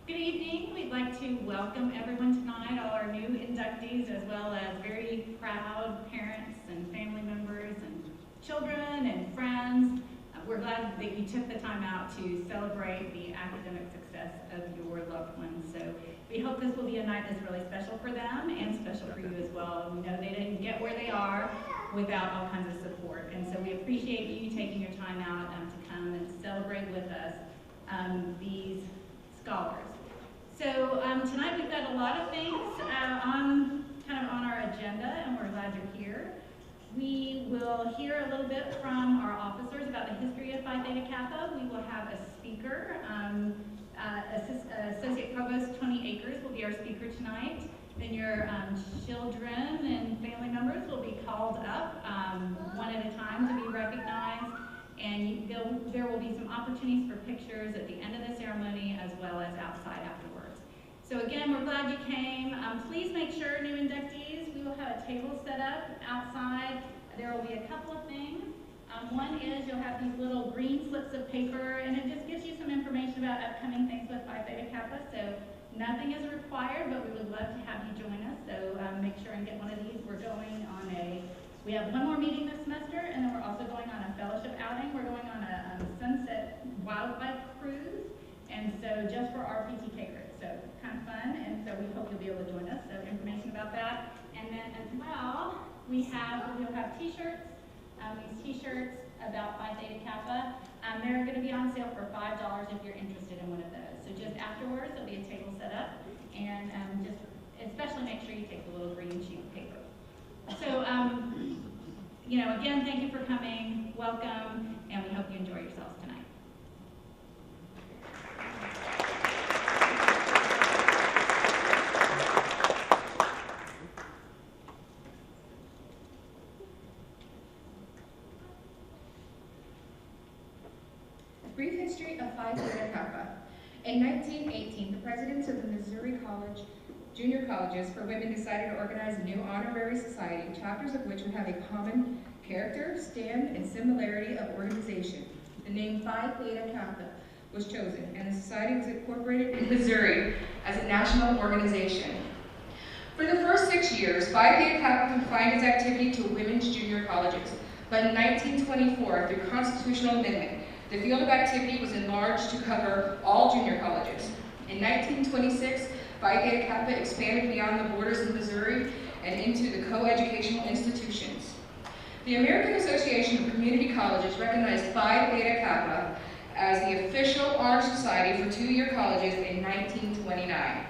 Good evening. We'd like to welcome everyone tonight, all our new inductees, as well as very proud parents and family members and children and friends. We're glad that you took the time out to celebrate the academic success of your loved ones. So we hope this will be a night that's really special for them and special for you as well. We know they didn't get where they are without all kinds of support. And so we appreciate you taking your time out to come and celebrate with us these scholars. So tonight we've got a lot of things on our agenda, and we're glad you're here. We will hear a little bit from our officers about the history of Phi Theta Kappa. We will have a speaker. Associate Provost Tony Akers will be our speaker tonight. Then your children and family members will be called up one at a time to be recognized. And there will be some opportunities for pictures at the end of the ceremony as well as outside afterwards. So again, we're glad you came. Please make sure, new inductees, we will have a table set up outside. There will be a couple of things. One is you'll have these little green slips of paper, and it just gives you some information about upcoming things with Phi Theta Kappa. So nothing is required, but we would love to have you join us. So make sure and get one of these. We have one more meeting this semester, and then we're also going on a fellowship outing. We're going on a sunset wildlife cruise, and so just for our PTK group. So kind of fun, and so we hope you'll be able to join us. So information about that. And then as well, we'll have t-shirts. These t-shirts about Phi Theta Kappa. They're going to be on sale for $5 if you're interested in one of those. So just afterwards, there'll be a table set up, and just especially make sure you take the little green sheet of paper. So, again, thank you for coming. Welcome, and we hope you enjoy yourselves tonight. Brief history of Phi Theta Kappa. In 1918, the presidents of the Missouri Junior Colleges for Women decided to organize a new honorary society, chapters of which would have a common character, stand, and similarity of organization. The name Phi Theta Kappa was chosen, and the society was incorporated in Missouri as a national organization. For the first 6 years, Phi Theta Kappa confined its activity to women's junior colleges, but in 1924, through constitutional amendment, the field of activity was enlarged to cover all junior colleges. In 1926, Phi Theta Kappa expanded beyond the borders of Missouri and into the co-educational institutions. The American Association of Community Colleges recognized Phi Theta Kappa as the official honor society for two-year colleges in 1929.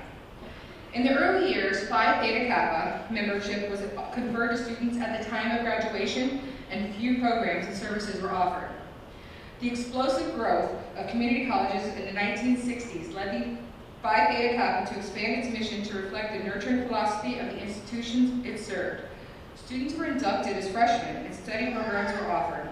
In the early years, Phi Theta Kappa membership was conferred to students at the time of graduation, and few programs and services were offered. The explosive growth of community colleges in the 1960s led the Phi Theta Kappa to expand its mission to reflect the nurturing philosophy of the institutions it served. Students were inducted as freshmen and study programs were offered.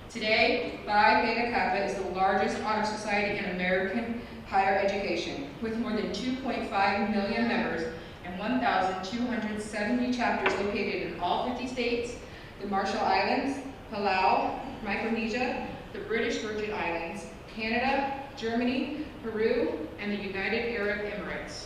Today, Phi Theta Kappa is the largest honor society in American higher education, with more than 2.5 million members and 1,270 chapters located in all 50 states, the Marshall Islands, Palau, Micronesia, the British Virgin Islands, Canada, Germany, Peru, and the United Arab Emirates.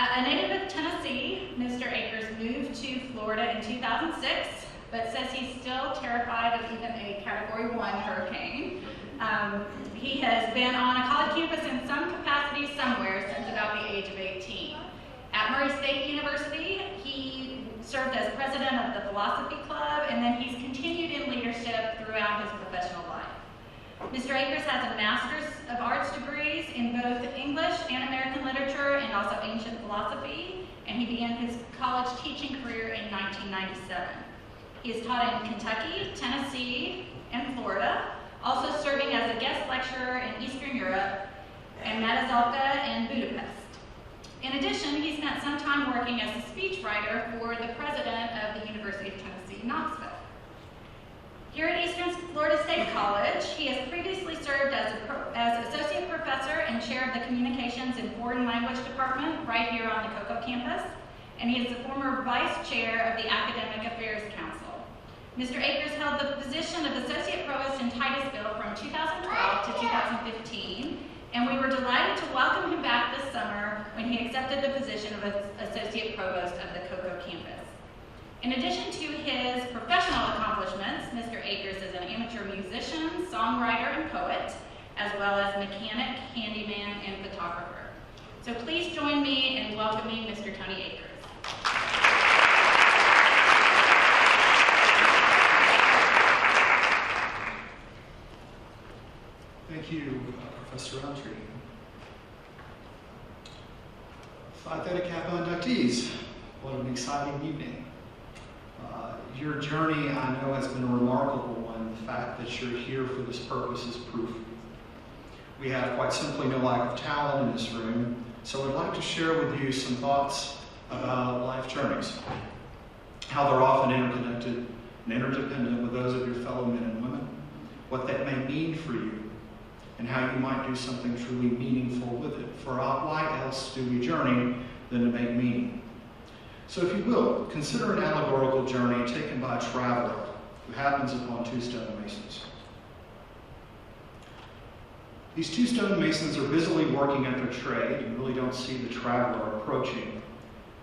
A native of Tennessee, Mr. Akers moved to Florida in 2006, but says he's still terrified of even a Category 1 hurricane. He has been on a college campus in some capacity somewhere since about the age of 18. At Murray State University, he served as president of the Philosophy Club, and then he's continued in leadership throughout his professional life. Mr. Akers has a Master's of Arts degrees in both English and American literature and also ancient philosophy, and he began his college teaching career in 1997. He has taught in Kentucky, Tennessee, and Florida, also serving as a guest lecturer in Eastern Europe and Matazalka and Budapest. working as a speechwriter for the president of the University of Tennessee, Knoxville. Here at Eastern Florida State College, he has previously served as associate professor and chair of the Communications and Foreign Language Department right here on the Cocoa campus, and he is the former vice chair of the Academic Affairs Council. Mr. Akers held the position of associate provost in Titusville from 2012 to 2015, and we were delighted to welcome him back this summer when he accepted the position of associate provost of the Cocoa campus. In addition to his professional accomplishments, Mr. Akers is an amateur musician, songwriter, and poet, as well as mechanic, handyman, and photographer. So please join me in welcoming Mr. Tony Akers. Thank you, Professor Roundtree. Phi Theta Kappa inductees, what an exciting evening. Your journey, I know, has been a remarkable one. The fact that you're here for this purpose is proof. We have quite simply no lack of talent in this room, so I'd like to share with you some thoughts about life journeys, how they're often interconnected and interdependent with those of your fellow men and women, what that may mean for you, and how you might do something truly meaningful with it. For why else do we journey than to make meaning? So if you will, consider an allegorical journey taken by a traveler who happens upon two stonemasons. These two stonemasons are busily working at their trade and really don't see the traveler approaching.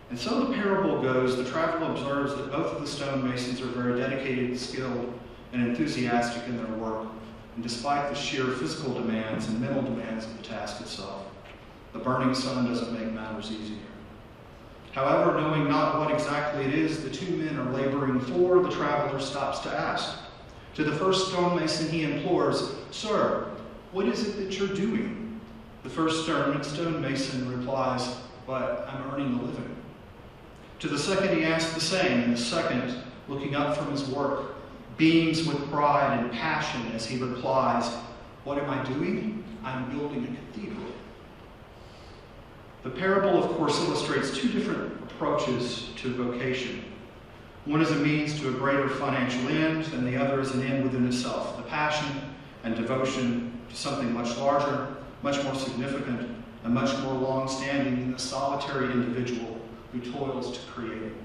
And so the parable goes, the traveler observes that both of the stonemasons are very dedicated, skilled, and enthusiastic in their work. And despite the sheer physical demands and mental demands of the task itself, the burning sun doesn't make matters easier. However, knowing not what exactly it is the two men are laboring for, the traveler stops to ask. To the first stonemason he implores, "Sir, what is it that you're doing?" The first stonemason replies, "But I'm earning a living." To the second he asks the same, and the second, looking up from his work, beams with pride and passion as he replies, "What am I doing? I'm building a cathedral." The parable, of course, illustrates two different approaches to vocation. One is a means to a greater financial end, and the other is an end within itself, the passion and devotion to something much larger, much more significant, and much more long-standing than the solitary individual who toils to create it.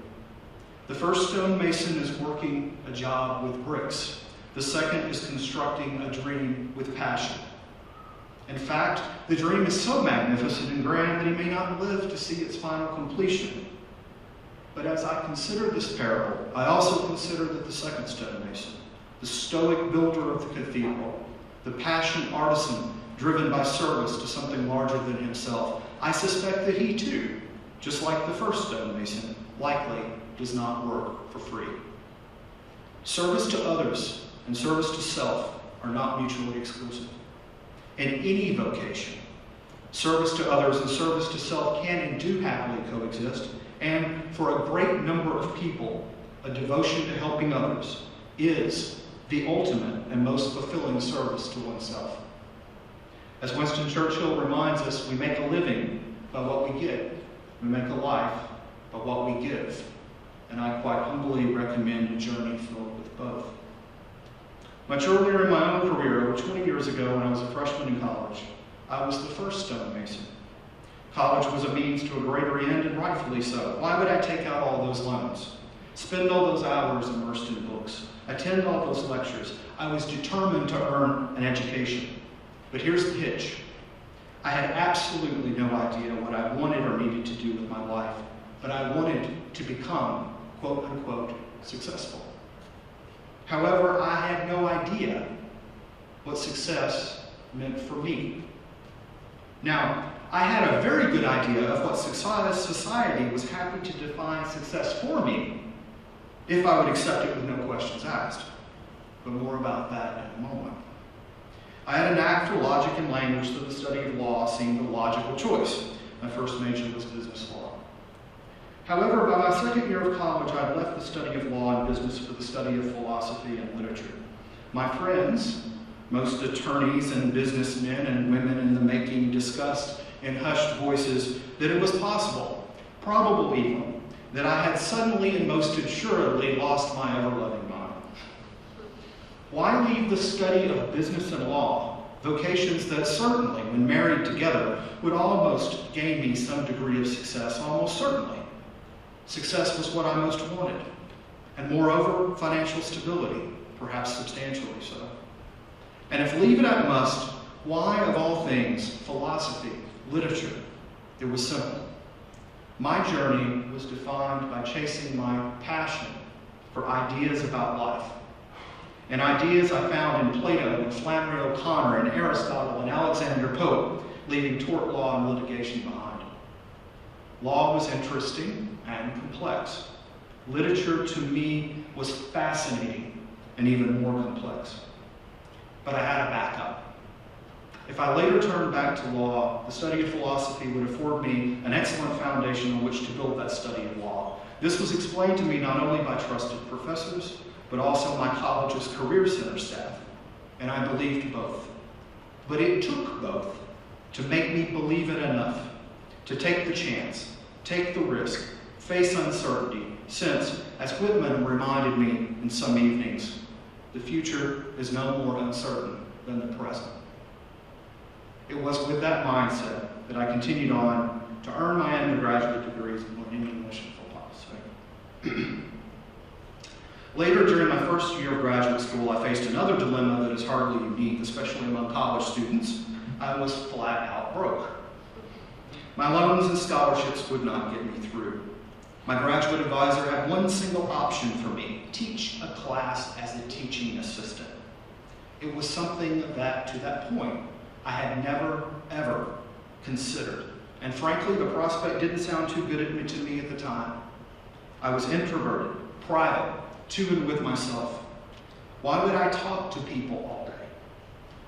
The first stonemason is working a job with bricks. The second is constructing a dream with passion. In fact, the dream is so magnificent and grand that he may not live to see its final completion. But as I consider this parable, I also consider that the second stonemason, the stoic builder of the cathedral, the passionate artisan driven by service to something larger than himself, I suspect that he too, just like the first stonemason, likely does not work for free. Service to others and service to self are not mutually exclusive. In any vocation, service to others and service to self can and do happily coexist, and for a great number of people, a devotion to helping others is the ultimate and most fulfilling service to oneself. As Winston Churchill reminds us, we make a living by what we get. We make a life by what we give. And I quite humbly recommend a journey filled with both. Much earlier in my own career, over 20 years ago when I was a freshman in college, I was the first stonemason. College was a means to a greater end, and rightfully so. Why would I take out all those loans? Spend all those hours immersed in books? Attend all those lectures? I was determined to earn an education. But here's the hitch. I had absolutely no idea what I wanted or needed to do with my life, but I wanted to become, quote unquote, successful. However, I had no idea what success meant for me. Now, I had a very good idea of what society was happy to define success for me, if I would accept it with no questions asked. But more about that in a moment. I had a knack for logic and language, so the study of law seemed a logical choice. My first major was business law. However, by my second year of college, I had left the study of law and business for the study of philosophy and literature. My friends, most attorneys and businessmen and women in the making, discussed in hushed voices that it was possible, probable even, that I had suddenly and most assuredly lost my ever-loving mind. Why leave the study of business and law, vocations that certainly, when married together, would almost gain me some degree of success, almost certainly. Success was what I most wanted, and moreover, financial stability, perhaps substantially so. And if leave it I must, why, of all things, philosophy, literature? It was simple. My journey was defined by chasing my passion for ideas about life. And ideas I found in Plato and Flannery O'Connor and Aristotle and Alexander Pope, leaving tort law and litigation behind. Law was interesting and complex. Literature, to me, was fascinating and even more complex. But I had a backup. If I later turned back to law, the study of philosophy would afford me an excellent foundation on which to build that study of law. This was explained to me not only by trusted professors, but also my college's Career Center staff, and I believed both. But it took both to make me believe it enough, to take the chance, take the risk, face uncertainty, since, as Whitman reminded me in some evenings, the future is no more uncertain than the present. It was with that mindset that I continued on to earn my undergraduate degrees in English and philosophy. Later, during my first year of graduate school, I faced another dilemma that is hardly unique, especially among college students. I was flat out broke. My loans and scholarships would not get me through. My graduate advisor had one single option for me: teach a class as a teaching assistant. It was something that, to that point, I had never, ever considered. And frankly, the prospect didn't sound too good to me at the time. I was introverted, private, to and with myself. Why would I talk to people all day?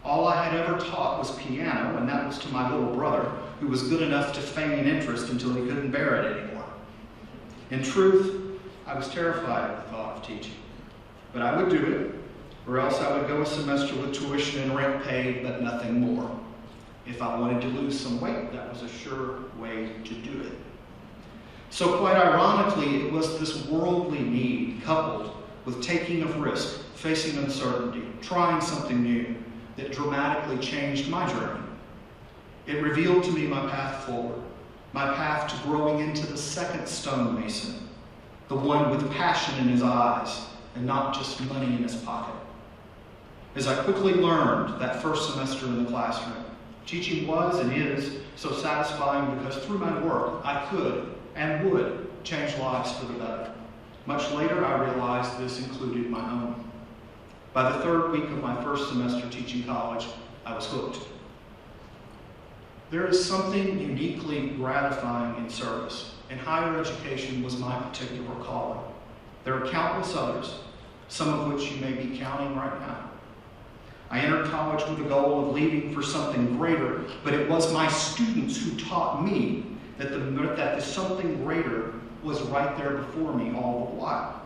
All I had ever taught was piano, and that was to my little brother, who was good enough to feign interest until he couldn't bear it anymore. In truth, I was terrified at the thought of teaching. But I would do it, or else I would go a semester with tuition and rent paid, but nothing more. If I wanted to lose some weight, that was a sure way to do it. So quite ironically, it was this worldly need, coupled with taking of risk, facing uncertainty, trying something new, that dramatically changed my journey. It revealed to me my path forward, my path to growing into the second stonemason, the one with passion in his eyes and not just money in his pocket. As I quickly learned that first semester in the classroom, teaching was and is so satisfying because through my work I could and would change lives for the better. Much later, I realized this included my own. By the third week of my first semester teaching college, I was hooked. There is something uniquely gratifying in service, and higher education was my particular calling. There are countless others, some of which you may be counting right now. I entered college with the goal of leaving for something greater, but it was my students who taught me that the something greater was right there before me all the while.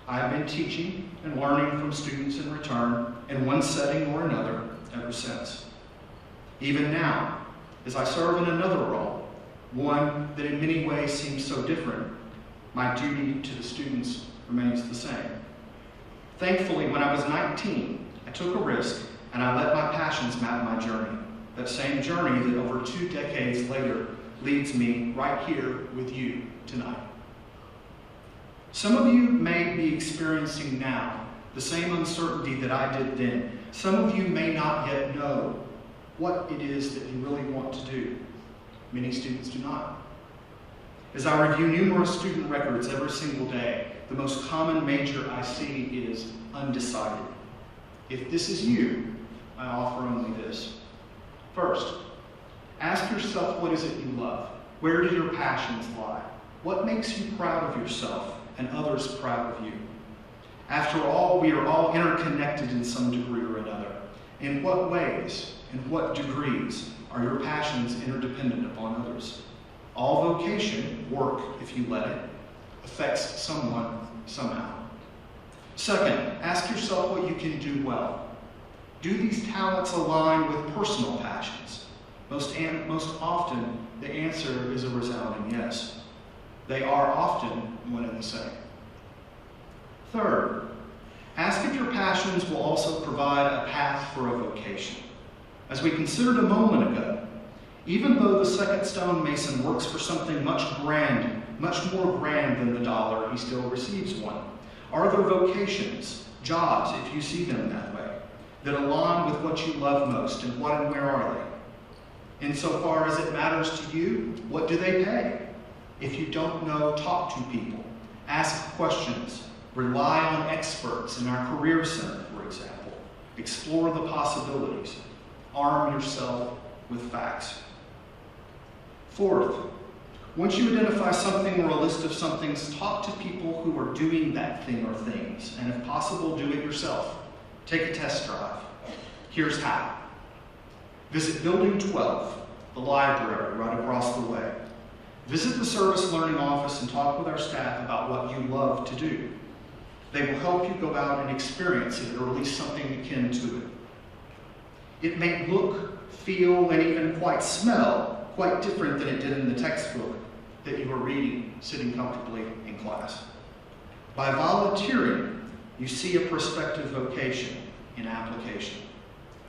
I have been teaching and learning from students in return in one setting or another ever since. Even now, as I serve in another role, one that in many ways seems so different, my duty to the students remains the same. Thankfully, when I was 19, I took a risk and I let my passions map my journey. That same journey that over 2 decades later leads me right here with you tonight. Some of you may be experiencing now the same uncertainty that I did then. Some of you may not yet know what it is that you really want to do. Many students do not. As I review numerous student records every single day, the most common major I see is undecided. If this is you, I offer only this. First, ask yourself, what is it you love? Where do your passions lie? What makes you proud of yourself and others proud of you? After all, we are all interconnected in some degree or another. In what ways, in what degrees, are your passions interdependent upon others? All vocation, work if you let it, affects someone somehow. Second, ask yourself what you can do well. Do these talents align with personal passions? Most often, the answer is a resounding yes. They are often one and the same. Third, ask if your passions will also provide a path for a vocation. As we considered a moment ago, even though the second stonemason works for something much more grand than the dollar, he still receives one. Are there vocations, jobs, if you see them that way, that align with what you love most, and what and where are they? Insofar as it matters to you, what do they pay? If you don't know, talk to people, ask questions, rely on experts in our Career Center, for example. Explore the possibilities. Arm yourself with facts. Fourth, once you identify something or a list of somethings, talk to people who are doing that thing or things, and if possible, do it yourself. Take a test drive. Here's how. Visit Building 12, the library right across the way. Visit the Service Learning Office and talk with our staff about what you love to do. They will help you go out and experience it, or at least something akin to it. It may look, feel, and even quite smell quite different than it did in the textbook that you were reading, sitting comfortably in class. By volunteering, you see a prospective vocation in application.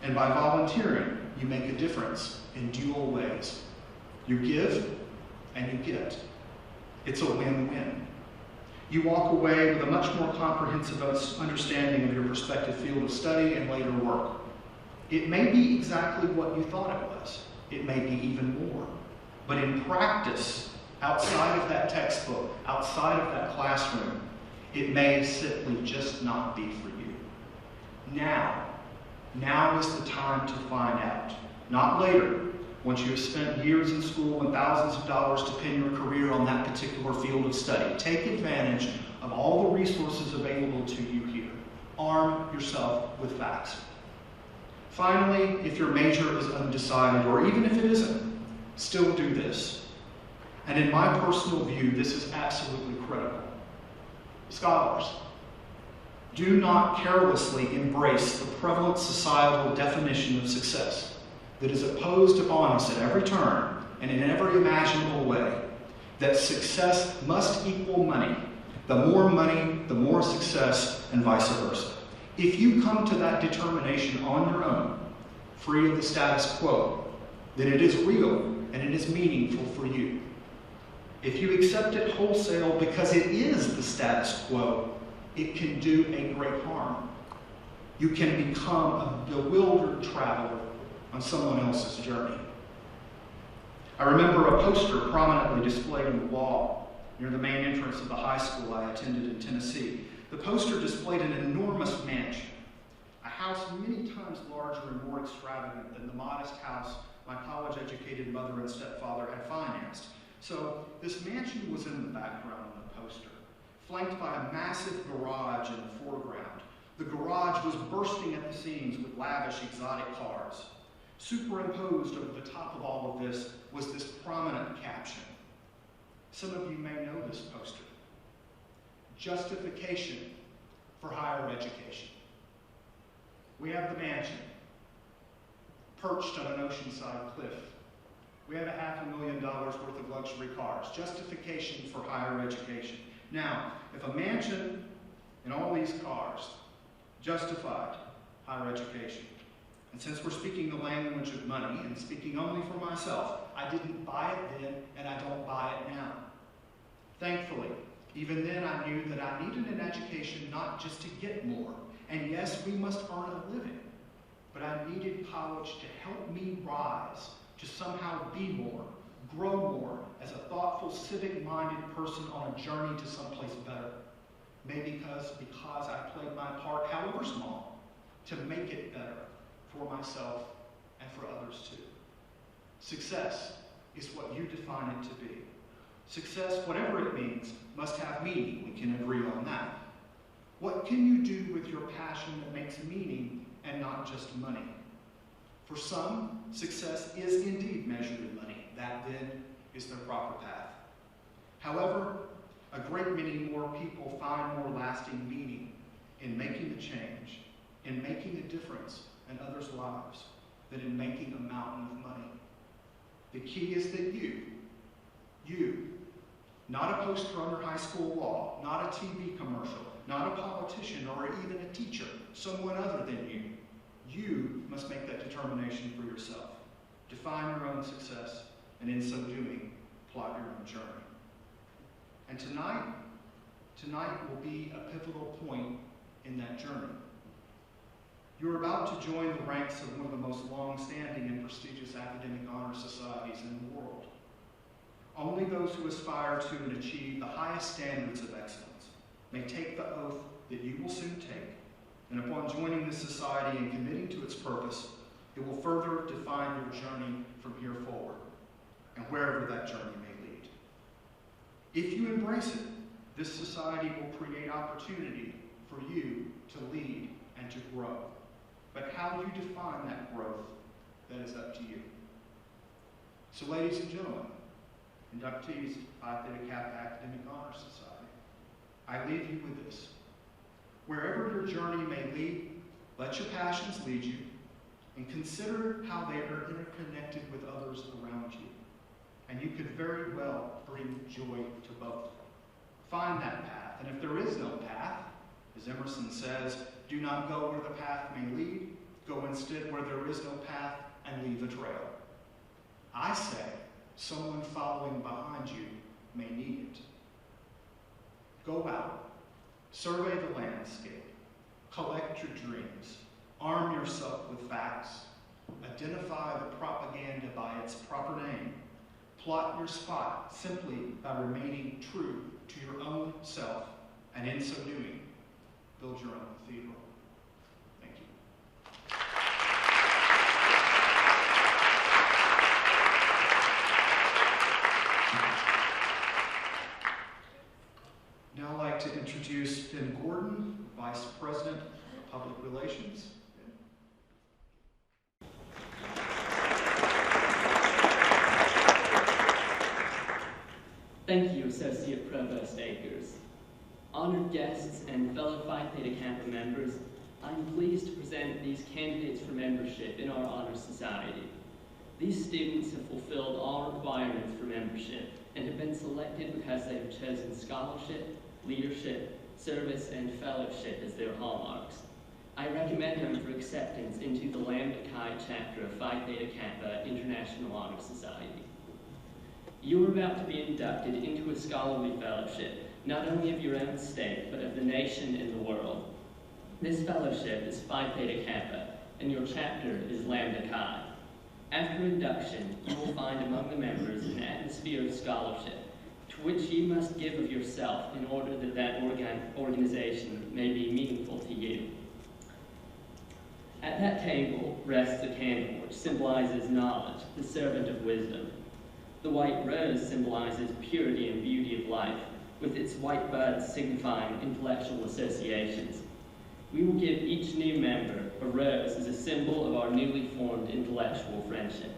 And by volunteering, you make a difference in dual ways. You give and you get. It's a win-win. You walk away with a much more comprehensive understanding of your prospective field of study and later work. It may be exactly what you thought it was. It may be even more. But in practice, outside of that textbook, outside of that classroom, it may simply just not be for you. Now is the time to find out. Not later, once you have spent years in school and thousands of dollars to pin your career on that particular field of study. Take advantage of all the resources available to you here. Arm yourself with facts. Finally, if your major is undecided, or even if it isn't, still do this. And in my personal view, this is absolutely critical. Scholars, do not carelessly embrace the prevalent societal definition of success that is imposed upon us at every turn and in every imaginable way, that success must equal money. The more money, the more success, and vice versa. If you come to that determination on your own, free of the status quo, then it is real and it is meaningful for you. If you accept it wholesale because it is the status quo, it can do a great harm. You can become a bewildered traveler on someone else's journey. I remember a poster prominently displayed on the wall near the main entrance of the high school I attended in Tennessee. The poster displayed an enormous mansion, a house many times larger and more extravagant than the modest house my college-educated mother and stepfather had financed. So this mansion was in the background of the poster, flanked by a massive garage in the foreground. The garage was bursting at the seams with lavish exotic cars. Superimposed over the top of all of this was this prominent caption. Some of you may know this poster. Justification for higher education. We have the mansion, perched on an oceanside cliff. We have $500,000 worth of luxury cars. Justification for higher education. Now, if a mansion and all these cars justified higher education, and since we're speaking the language of money and speaking only for myself, I didn't buy it then and I don't buy it now. Thankfully, even then I knew that I needed an education not just to get more. And yes, we must earn a living, but I needed college to help me rise, to somehow be more, grow more as a thoughtful, civic-minded person on a journey to someplace better. Maybe because I played my part, however small, to make it better for myself and for others too. Success is what you define it to be. Success, whatever it means, must have meaning. We can agree on that. What can you do with your passion that makes meaning and not just money? For some, success is indeed measured in money. That then is their proper path. However, a great many more people find more lasting meaning in making a change, in making a difference in others' lives, than in making a mountain of money. The key is that you, not not a poster on your high school wall, not a TV commercial, not a politician or even a teacher, someone other than you. You must make that determination for yourself. Define your own success, and in so doing, plot your own journey. And tonight will be a pivotal point in that journey. You're about to join the ranks of one of the most long-standing and prestigious academic honor societies in the world. Only those who aspire to and achieve the highest standards of excellence may take the oath that you will soon take, and upon joining this society and committing to its purpose, it will further define your journey from here forward, and wherever that journey may lead. If you embrace it, this society will create opportunity for you to lead and to grow. But how you define that growth, that is up to you. So ladies and gentlemen, inductees of Phi Theta Kappa Academic Honor Society, I leave you with this. Wherever your journey may lead, let your passions lead you, and consider how they are interconnected with others around you. And you could very well bring joy to both. Find that path, and if there is no path, as Emerson says, do not go where the path may lead, go instead where there is no path and leave a trail. I say, someone following behind you may need it. Go out, survey the landscape, collect your dreams, arm yourself with facts, identify the propaganda by its proper name, plot your spot simply by remaining true to your own self, and in so doing, build your own cathedral. Thank you. Now I'd like to introduce Ben Gordon, Vice President of Public Relations. Thank you, Associate Provost Akers. Honored guests and fellow Phi Theta Kappa members, I'm pleased to present these candidates for membership in our Honor Society. These students have fulfilled all requirements for membership and have been selected because they have chosen scholarship, leadership, service, and fellowship as their hallmarks. I recommend them for acceptance into the Lambda Chi chapter of Phi Theta Kappa International Honor Society. You are about to be inducted into a scholarly fellowship, not only of your own state, but of the nation and the world. This fellowship is Phi Theta Kappa, and your chapter is Lambda Chi. After induction, you will find among the members an atmosphere of scholarship, to which you must give of yourself in order that that organization may be meaningful to you. At that table rests a candle, which symbolizes knowledge, the servant of wisdom. The white rose symbolizes purity and beauty of life, with its white buds signifying intellectual associations. We will give each new member a rose as a symbol of our newly formed intellectual friendship.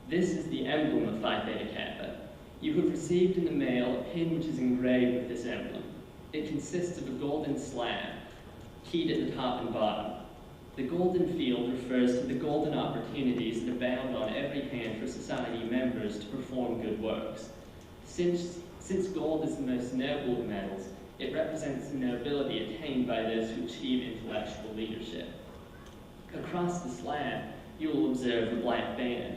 This is the emblem of Phi Theta Kappa. You have received in the mail a pin which is engraved with this emblem. It consists of a golden slab, keyed at the top and bottom. The golden field refers to the golden opportunities that abound on every hand for society members to perform good works. Since gold is the most noble of metals, it represents the nobility attained by those who achieve intellectual leadership. Across the slab, you will observe the black band.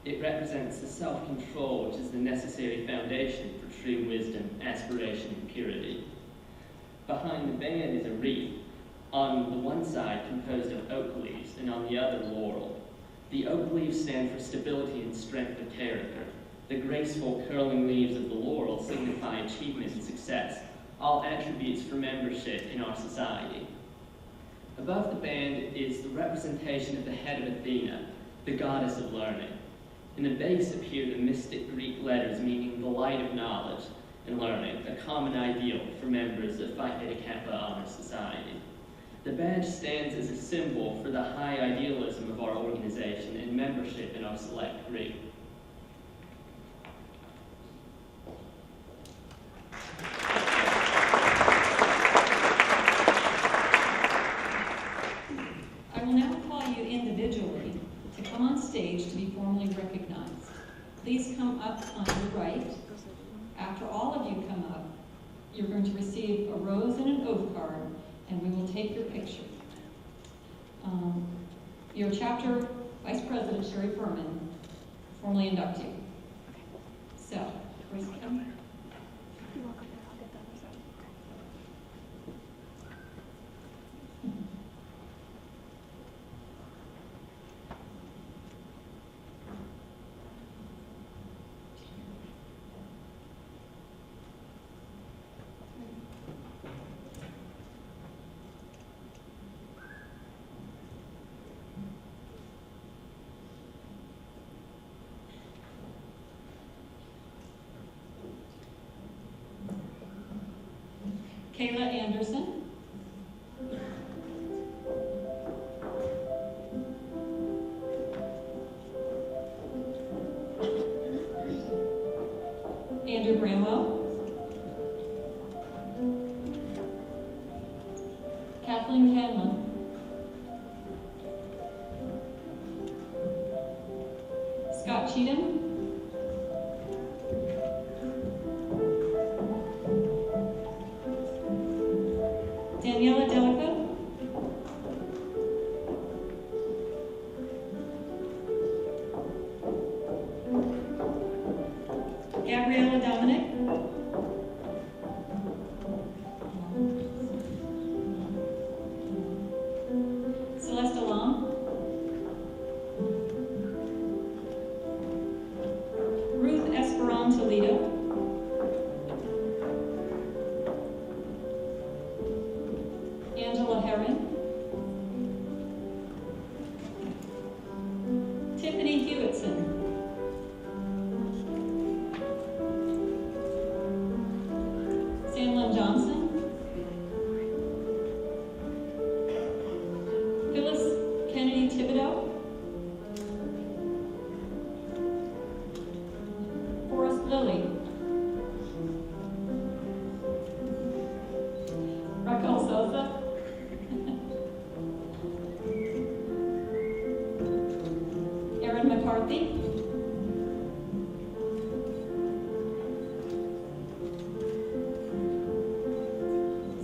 It represents the self-control which is the necessary foundation for true wisdom, aspiration, and purity. Behind the band is a wreath, on the one side composed of oak leaves, and on the other laurel. The oak leaves stand for stability and strength of character. The graceful curling leaves of the laurel signify achievement and success, all attributes for membership in our society. Above the band is the representation of the head of Athena, the goddess of learning. In the base appear the mystic Greek letters meaning the light of knowledge and learning, a common ideal for members of Phi Theta Kappa Honor Society. The badge stands as a symbol for the high idealism of our organization and membership in our select group. I will now call you individually to come on stage to be formally recognized. please come up on your right. After all of you come up, you're going to receive a rose and an oath card, and we will take your picture. Your chapter vice president, Sherry Furman, formally induct you. So, where's he come? Kayla Anderson. Andrew Bramwell. Kathleen Canlon. Scott Cheatham. Daniela Delico. Gabriella Dominic. Celeste Alam. Ruth Esperon Toledo. Angela Herron. Tiffany Hewitson. Sandlin Johnson. Phyllis Kennedy Thibodeau. Forrest Lilly. Raquel Sosa. Erin McCarthy.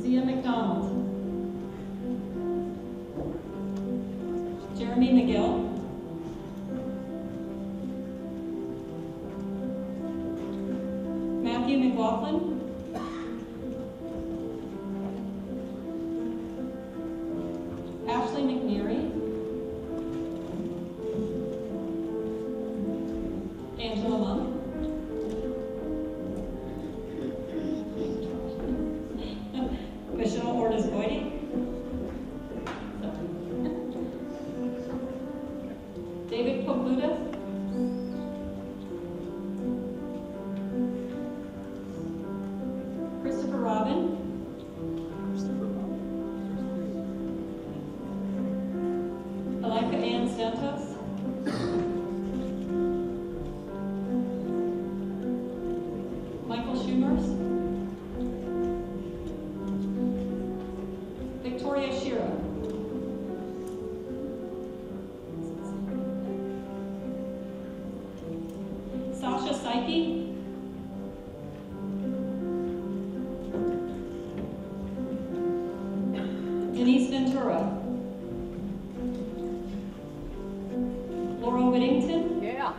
Zia McDonald. Jeremy McGill. Matthew McLaughlin. Ashley McNeary. Angela Monk. Michelle Ortiz Boydie. David Pogluda. Christopher Robin. Alika Ann Santos. Michael Schumers. Victoria Shira. Sasha Psyche. Denise Ventura. Laura Whittington. Yeah.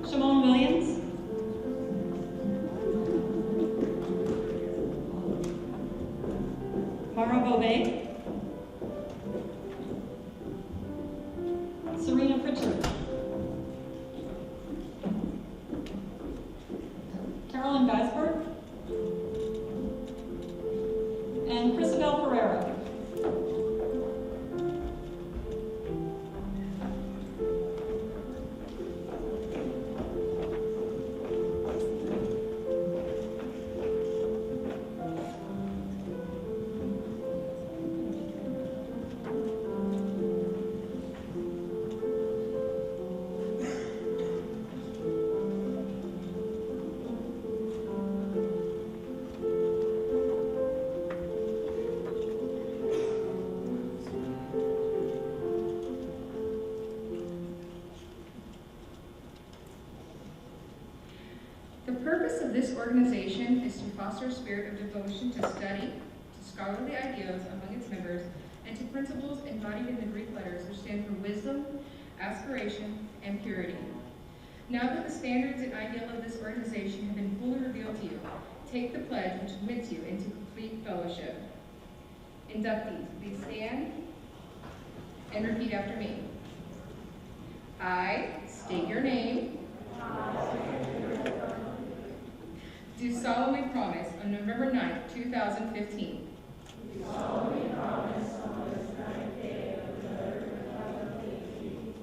Shimon Williams. Mara Bobet. Serena Pritchard. Carolyn Geisberg. And Christabel Pereira. of this organization is to foster a spirit of devotion to study, to scholarly ideas among its members, and to principles embodied in the Greek letters which stand for wisdom, aspiration, and purity. Now that the standards and ideal of this organization have been fully revealed to you, take the pledge which admits you into complete fellowship. Inductees, please stand and repeat after me. I state your name. Do solemnly promise on November 9th, 2015. Do solemnly promise on this 9th day of November 2015.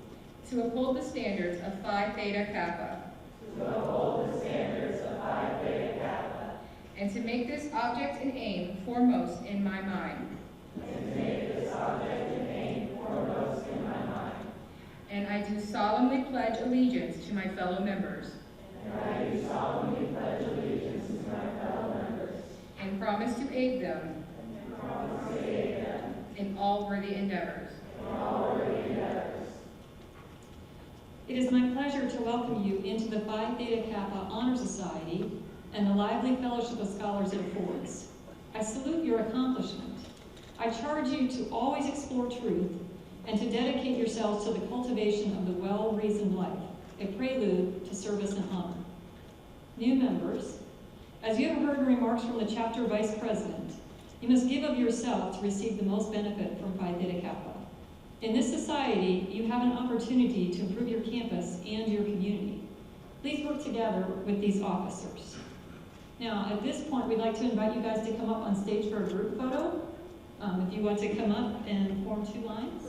To uphold the standards of Phi Theta Kappa. To uphold the standards of Phi Theta Kappa. And to make this object and aim foremost in my mind. And to make this object and aim foremost in my mind. And I do solemnly pledge allegiance to my fellow members. And I do solemnly pledge allegiance to my fellow members. And promise to aid them. And promise to aid them. In all worthy endeavors. In all worthy endeavors. It is my pleasure to welcome you into the Phi Theta Kappa Honor Society and the lively fellowship of scholars it affords. I salute your accomplishment. I charge you to always explore truth and to dedicate yourselves to the cultivation of the well-reasoned life, a prelude to service and honor. New members, as you have heard remarks from the chapter vice president, you must give of yourself to receive the most benefit from Phi Theta Kappa. In this society, you have an opportunity to improve your campus and your community. Please work together with these officers. Now, at this point, we'd like to invite you guys to come up on stage for a group photo. If you want to come up and form two lines.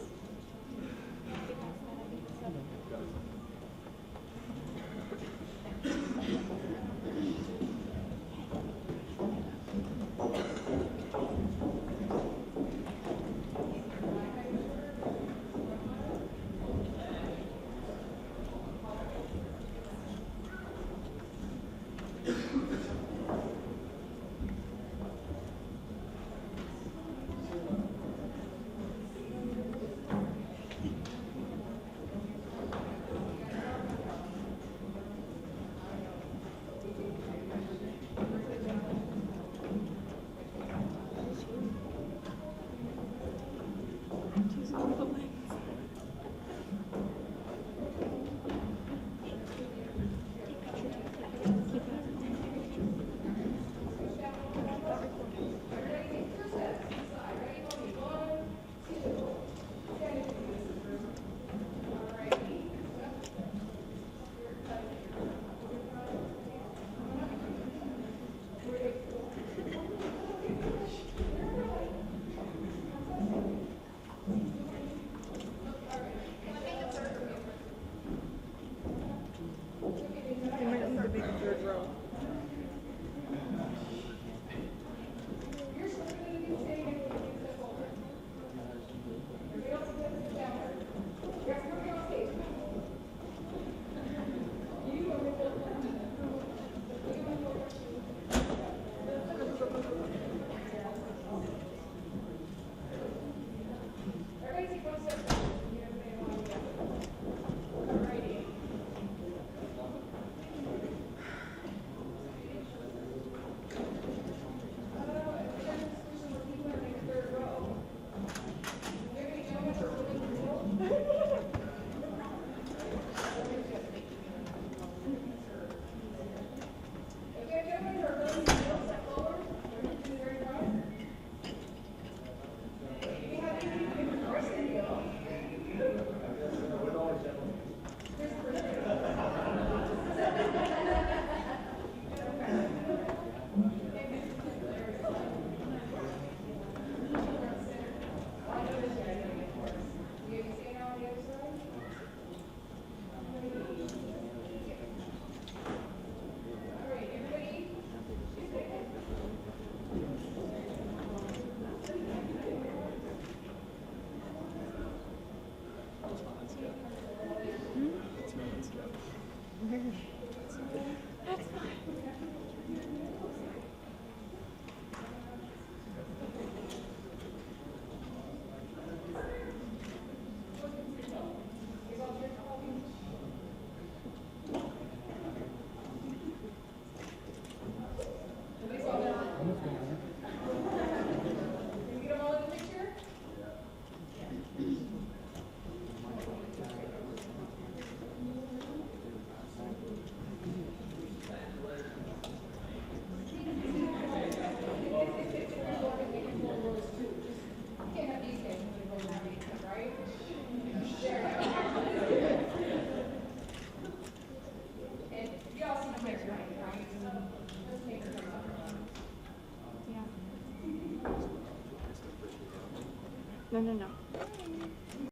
No.